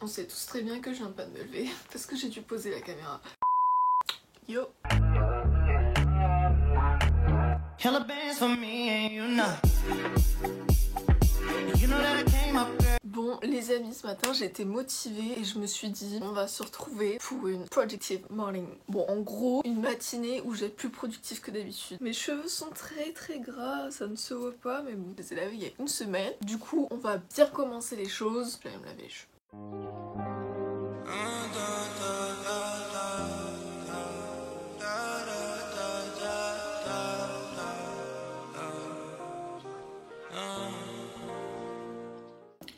On sait tous très bien que je viens pas de me lever parce que j'ai dû poser la caméra. Yo. Bon les amis, ce matin j'ai été motivée et je me suis dit on va se retrouver pour une productive morning. Bon en gros une matinée où j'ai plus productif que d'habitude. Mes cheveux sont très gras, ça ne se voit pas mais bon je les ai lavés il y a une semaine. Du coup on va bien commencer les choses. Je vais me laver les cheveux.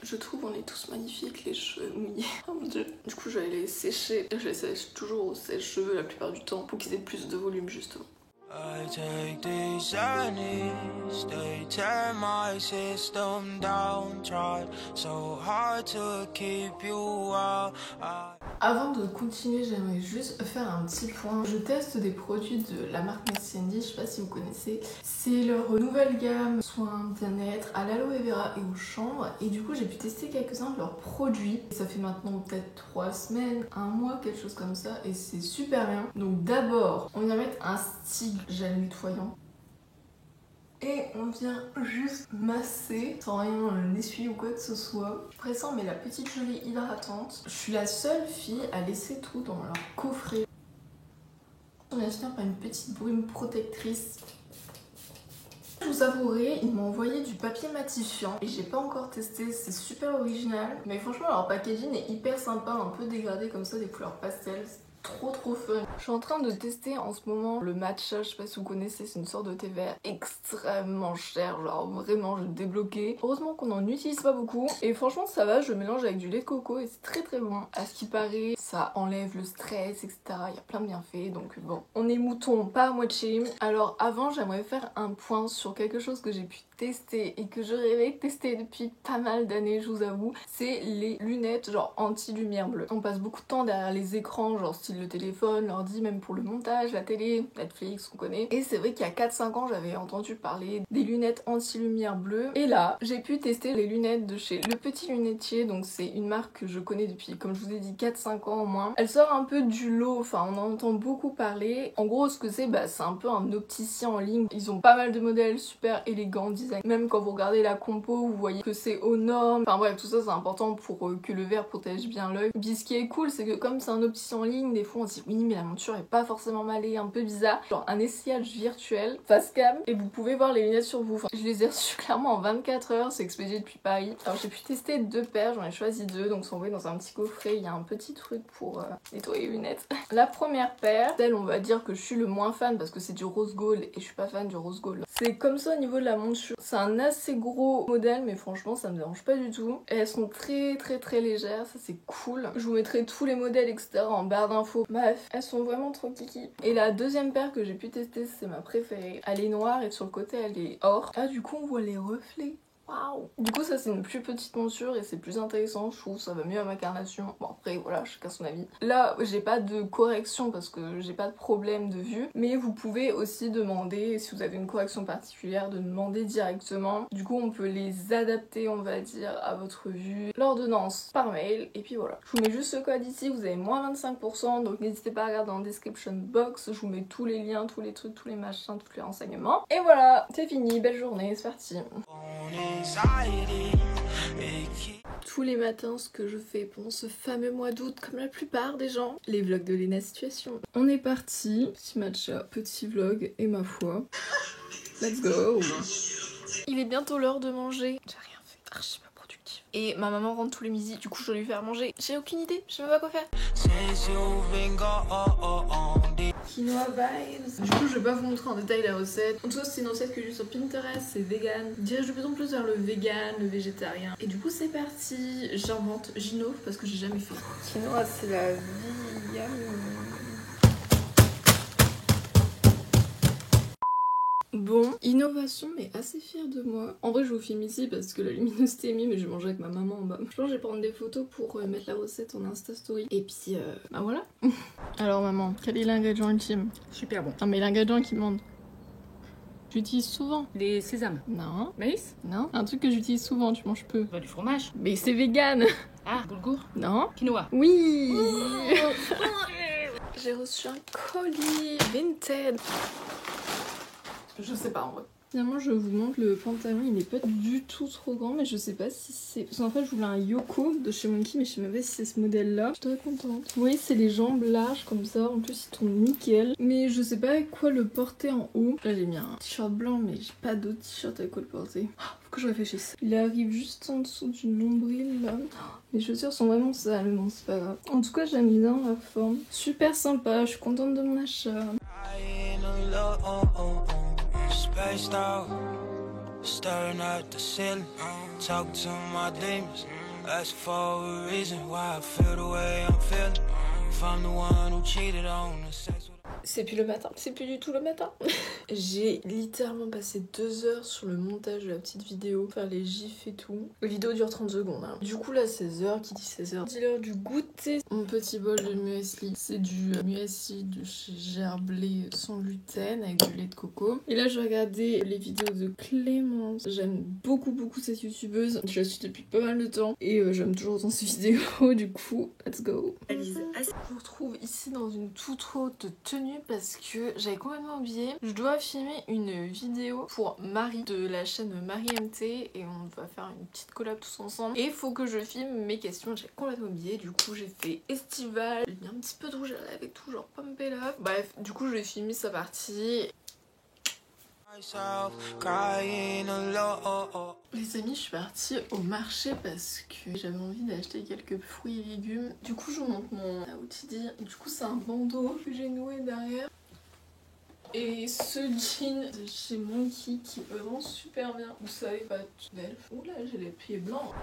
Je trouve on est tous magnifiques les cheveux mouillés. Oh mon dieu. Du coup je vais les sécher. Je les sèche toujours au sèche-cheveux la plupart du temps pour qu'ils aient plus de volume justement. I take these journeys, they tear my system down, tried so hard to keep you out. Avant de continuer, j'aimerais juste faire un petit point. Je teste des produits de la marque Messendi, je sais pas si vous connaissez. C'est leur nouvelle gamme soins bien-être à l'aloe vera et au chanvre. Et du coup, j'ai pu tester quelques-uns de leurs produits. Ça fait maintenant peut-être 3 semaines, 1 mois, quelque chose comme ça. Et c'est super bien. Donc d'abord, on vient mettre un stick gel nettoyant. Et on vient juste masser sans rien essuyer ou quoi que ce soit. Après ça on met la petite gelée hydratante. Je suis la seule fille à laisser tout dans leur coffret. On vient finir par une petite brume protectrice. Je vous avouerai, ils m'ont envoyé du papier matifiant et j'ai pas encore testé, c'est super original. Mais franchement leur packaging est hyper sympa, un peu dégradé comme ça, des couleurs pastel. Trop fun. Je suis en train de tester en ce moment le matcha, je sais pas si vous connaissez, c'est une sorte de thé vert extrêmement cher, genre vraiment je débloquais. Heureusement qu'on n'en utilise pas beaucoup et franchement ça va, je mélange avec du lait de coco et c'est très bon. À ce qui paraît, ça enlève le stress, etc. Il y a plein de bienfaits donc bon. On est mouton, pas à moitié. Alors avant j'aimerais faire un point sur quelque chose que j'ai pu tester et que je rêvais de tester depuis pas mal d'années, je vous avoue. C'est les lunettes genre anti-lumière bleue. On passe beaucoup de temps derrière les écrans, genre style le téléphone, l'ordi, même pour le montage, la télé, Netflix, on connaît. Et c'est vrai qu'il y a 4-5 ans, j'avais entendu parler des lunettes anti-lumière bleue. Et là, j'ai pu tester les lunettes de chez Le Petit Lunetier. Donc c'est une marque que je connais depuis, comme je vous ai dit, 4-5 ans au moins. Elle sort un peu du lot, enfin on en entend beaucoup parler. En gros, ce que c'est, c'est un peu un opticien en ligne. Ils ont pas mal de modèles super élégants, design. Même quand vous regardez la compo, vous voyez que c'est aux normes. Enfin bref, tout ça c'est important pour que le verre protège bien l'œil. Puis ce qui est cool, c'est que comme c'est un opticien en ligne, des fois on se dit oui mais la monture est pas forcément mal et un peu bizarre. Genre un essayage virtuel face cam et vous pouvez voir les lunettes sur vous. Enfin, je les ai reçues clairement en 24 heures, c'est expédié depuis Paris. Alors j'ai pu tester 2 paires, j'en ai choisi 2, donc sont envoyés dans un petit coffret. Il y a un petit truc pour nettoyer les lunettes. La première paire, celle on va dire que je suis le moins fan parce que c'est du rose gold et je suis pas fan du rose gold. C'est comme ça au niveau de la monture. C'est un assez gros modèle mais franchement ça me dérange pas du tout. Et elles sont très légères, ça c'est cool. Je vous mettrai tous les modèles etc en barre d'infos. Bref, elles sont vraiment trop kiki. Et la deuxième paire que j'ai pu tester, c'est ma préférée. Elle est noire et sur le côté elle est or. Ah du coup on voit les reflets. Waouh! Du coup ça c'est une plus petite monture et c'est plus intéressant, je trouve ça va mieux à ma carnation. Bon après voilà, chacun son avis. Là j'ai pas de correction parce que j'ai pas de problème de vue, mais vous pouvez aussi demander, si vous avez une correction particulière, de demander directement. Du coup on peut les adapter on va dire à votre vue. L'ordonnance par mail et puis voilà. Je vous mets juste ce code ici, vous avez moins 25%, donc n'hésitez pas à regarder dans la description box, je vous mets tous les liens, tous les trucs, tous les machins, tous les renseignements. Et voilà, c'est fini, belle journée, c'est parti. Tous les matins, ce que je fais pendant ce fameux mois d'août, comme la plupart des gens, les vlogs de Lena Situation. On est parti, petit matcha, petit vlog, et ma foi, let's go. Il est bientôt l'heure de manger. J'ai rien fait, archi pas productif. Et ma maman rentre tous les midis, du coup je dois lui faire manger. J'ai aucune idée, je sais même pas quoi faire. Quinoa vibes. Du coup je vais pas vous montrer en détail la recette. En tout cas c'est une recette que j'ai vue sur Pinterest, c'est vegan. Je dirige de plus en plus vers le vegan, le végétarien. Et du coup c'est parti, j'invente, j'innove parce que j'ai jamais fait. Quinoa c'est la vie, yum. Bon, innovation mais assez fière de moi. En vrai je vous filme ici parce que la luminosité est mise mais je vais manger avec ma maman en bas. Je pense que je vais prendre des photos pour mettre la recette en Insta Story. Et puis bah voilà. Alors maman, quel est l'ingrédient ultime? Super bon. Non mais l'ingrédient qui demande. J'utilise souvent. Les sésames. Non. Maïs. Non. Un truc que j'utilise souvent, tu manges peu. Bah, du fromage. Mais c'est vegan. Ah, boulgour. Non. Quinoa. Oui. J'ai reçu un colis Vinted. Je sais pas en vrai. Finalement, je vous montre le pantalon, il n'est pas du tout trop grand, mais je sais pas si c'est... Parce qu'en fait, je voulais un Yoko de chez Monkey, mais je sais même pas si c'est ce modèle-là. Je suis très contente. Vous voyez, c'est les jambes larges comme ça, en plus ils tombent nickel. Mais je sais pas avec quoi le porter en haut. Là, j'ai mis un t-shirt blanc, mais j'ai pas d'autre t-shirt avec quoi le porter. Faut que je réfléchisse. Il arrive juste en dessous du nombril, là. Les chaussures sont vraiment sales, mais bon, c'est pas grave. En tout cas, j'aime bien la forme. Super sympa, je suis contente de mon achat. Spaced out, staring at the ceiling, talk to my demons, ask for a reason why I feel the way I'm feeling. If I'm the one who cheated on the sex. C'est plus le matin, c'est plus du tout le matin. J'ai littéralement passé 2 heures sur le montage de la petite vidéo, faire les gifs et tout. La vidéo dure 30 secondes. Hein. Du coup là 16h, qui dit 16h, dit l'heure du goûter. Mon petit bol de muesli, c'est du muesli de chez Gerblé sans gluten avec du lait de coco. Et là je regardais les vidéos de Clémence. J'aime beaucoup cette youtubeuse, je la suis depuis pas mal de temps et j'aime toujours autant ses vidéos, du coup let's go. Je vous retrouve ici dans une toute haute tenue parce que j'avais complètement oublié. Je dois filmer une vidéo pour Marie de la chaîne Marie MT et on va faire une petite collab tous ensemble. Et il faut que je filme mes questions, j'avais complètement oublié. Du coup j'ai fait estival, j'ai mis un petit peu de rouge à lèvres et tout, genre pump it up. Bref, du coup je vais filmer sa partie. Les amis, je suis partie au marché parce que j'avais envie d'acheter quelques fruits et légumes. Du coup, je vous montre mon outils. Du coup, c'est un bandeau que j'ai noué derrière. Et ce jean de chez Monkey qui est vraiment super bien. Vous savez pas, belle. Oula, j'ai les pieds blancs.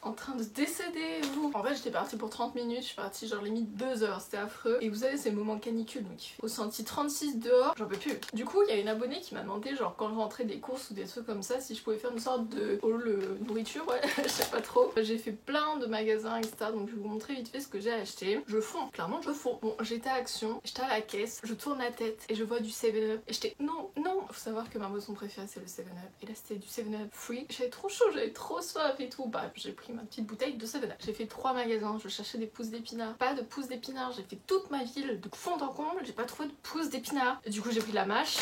En train de décéder, vous. En vrai, j'étais partie pour 30 minutes, je suis partie genre limite 2 heures, c'était affreux. Et vous savez, c'est le moment canicule, donc il fait au senti 36 dehors, j'en peux plus. Du coup, il y a une abonnée qui m'a demandé, genre quand je rentrais des courses ou des trucs comme ça, si je pouvais faire une sorte de haul nourriture, ouais, je sais pas trop. J'ai fait plein de magasins, etc. Donc je vais vous montrer vite fait ce que j'ai acheté. Je fonds, clairement je fonds. Bon, j'étais à Action, j'étais à la caisse, je tourne la tête et je vois du 7-Up. Et j'étais, non. Faut savoir que ma boisson préférée c'est le 7-Up. Et là c'était du 7-Up free. J'avais trop chaud, j'avais trop soif et tout. Bah, j'ai pris ma petite bouteille de 7-Up. J'ai fait 3 magasins, je cherchais des pousses d'épinards. Pas de pousses d'épinards, j'ai fait toute ma ville de fond en comble, j'ai pas trouvé de pousses d'épinards. Du coup j'ai pris la mâche.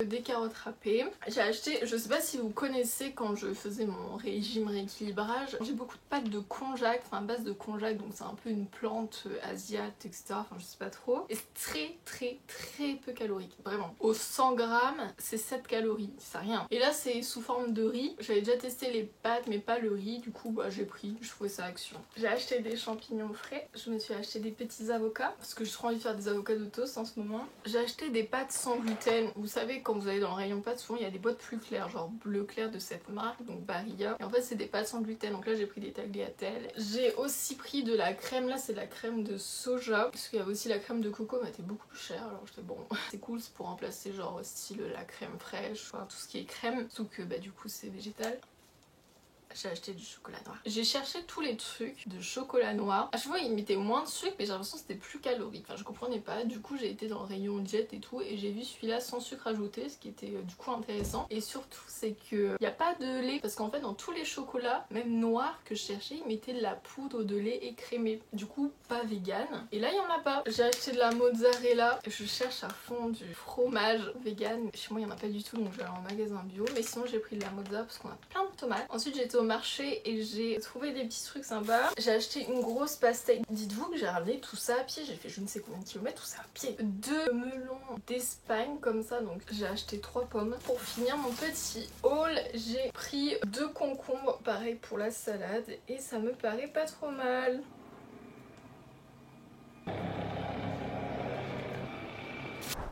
Des carottes râpées. J'ai acheté, je sais pas si vous connaissez quand je faisais mon régime rééquilibrage, j'ai beaucoup de pâtes de konjac, enfin base de konjac, donc c'est un peu une plante asiate, etc. Enfin je sais pas trop. Et c'est très peu calorique, vraiment. Au 100 grammes, c'est 7 calories, c'est rien. Et là c'est sous forme de riz. J'avais déjà testé les pâtes mais pas le riz, du coup bah j'ai pris, je trouvais ça Action. J'ai acheté des champignons frais, je me suis acheté des petits avocats, parce que j'ai trop envie de faire des avocats de toast en ce moment. J'ai acheté des pâtes sans gluten, vous savez quand vous allez dans le rayon pâtes, souvent il y a des boîtes plus claires, genre bleu clair de cette marque, donc Barilla. Et en fait c'est des pâtes sans gluten, donc là j'ai pris des tagliatelles. J'ai aussi pris de la crème, là c'est de la crème de soja, parce qu'il y avait aussi la crème de coco, mais elle était beaucoup plus chère, alors j'étais bon, c'est cool, c'est pour remplacer genre style la crème fraîche, enfin tout ce qui est crème, sauf que bah du coup c'est végétal. J'ai acheté du chocolat noir. J'ai cherché tous les trucs de chocolat noir. À chaque fois, ils mettaient moins de sucre, mais j'ai l'impression que c'était plus calorique. Enfin, je comprenais pas. Du coup, j'ai été dans le rayon jet et tout, et j'ai vu celui-là sans sucre ajouté, ce qui était du coup intéressant. Et surtout, c'est que y a pas de lait, parce qu'en fait, dans tous les chocolats, même noirs que je cherchais, ils mettaient de la poudre de lait écrémé. Du coup, pas vegan. Et là, il y en a pas. J'ai acheté de la mozzarella. Je cherche à fond du fromage vegan. Chez moi, il y en a pas du tout, donc je vais aller en magasin bio. Mais sinon, j'ai pris de la mozza parce qu'on a plein de tomates. Ensuite, j'étais au marché et j'ai trouvé des petits trucs sympas. J'ai acheté une grosse pastèque. Dites-vous que j'ai ramené tout ça à pied. J'ai fait je ne sais combien de kilomètres, tout ça à pied. 2 melons d'Espagne comme ça, donc j'ai acheté 3 pommes. Pour finir mon petit haul, j'ai pris 2 concombres, pareil pour la salade, et ça me paraît pas trop mal.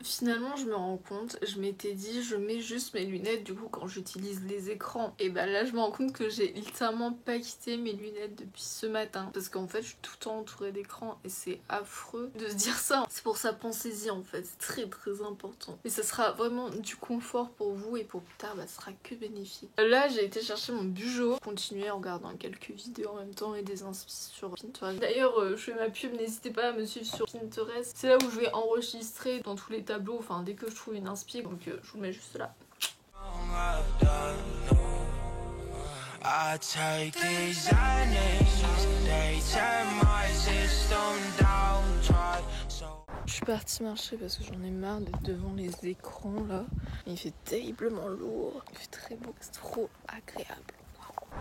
Finalement je me rends compte, je m'étais dit je mets juste mes lunettes du coup quand j'utilise les écrans, et bah là je me rends compte que j'ai littéralement pas quitté mes lunettes depuis ce matin, parce qu'en fait je suis tout le temps entourée d'écrans et c'est affreux de se dire ça. C'est pour ça, pensez-y en fait, c'est très important. Et ça sera vraiment du confort pour vous et pour plus tard bah, ça sera que bénéfique. Là j'ai été chercher mon bugeot, continuer en regardant quelques vidéos en même temps et des inspi sur Pinterest. D'ailleurs je fais ma pub, n'hésitez pas à me suivre sur Pinterest, c'est là où je vais enregistrer dans tous les tableaux tableau, enfin dès que je trouve une inspi, donc je vous le mets juste là. I take these energies, they turn my system down, try so. Je suis partie marcher parce que j'en ai marre d'être devant les écrans là. Il fait terriblement lourd, il fait très beau, c'est trop agréable.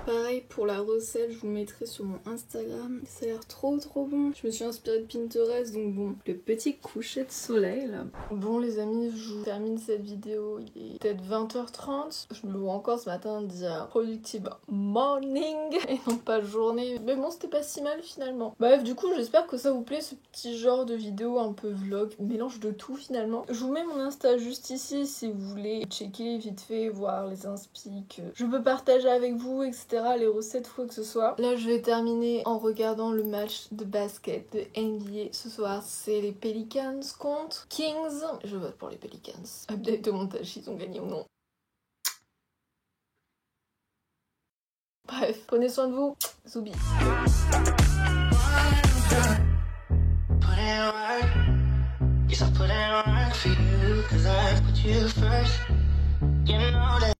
Pareil pour la recette, je vous le mettrai sur mon Instagram. Ça a l'air trop bon. Je me suis inspirée de Pinterest, donc bon, le petit coucher de soleil là. Bon les amis, je vous termine cette vidéo. Il est peut-être 20h30. Je me vois encore ce matin dire productive morning et non pas journée. Mais bon, c'était pas si mal finalement. Bref, du coup, j'espère que ça vous plaît ce petit genre de vidéo un peu vlog, mélange de tout finalement. Je vous mets mon Insta juste ici si vous voulez checker vite fait, voir les inspi que je peux partager avec vous, etc. Les recettes, quoi que ce soit. Là, je vais terminer en regardant le match de basket de NBA. Ce soir, c'est les Pelicans contre Kings. Je vote pour les Pelicans. Update de montage, ils ont gagné ou non. Bref, prenez soin de vous. Zoubi. Yes, I put in work for you, 'cause I put you first.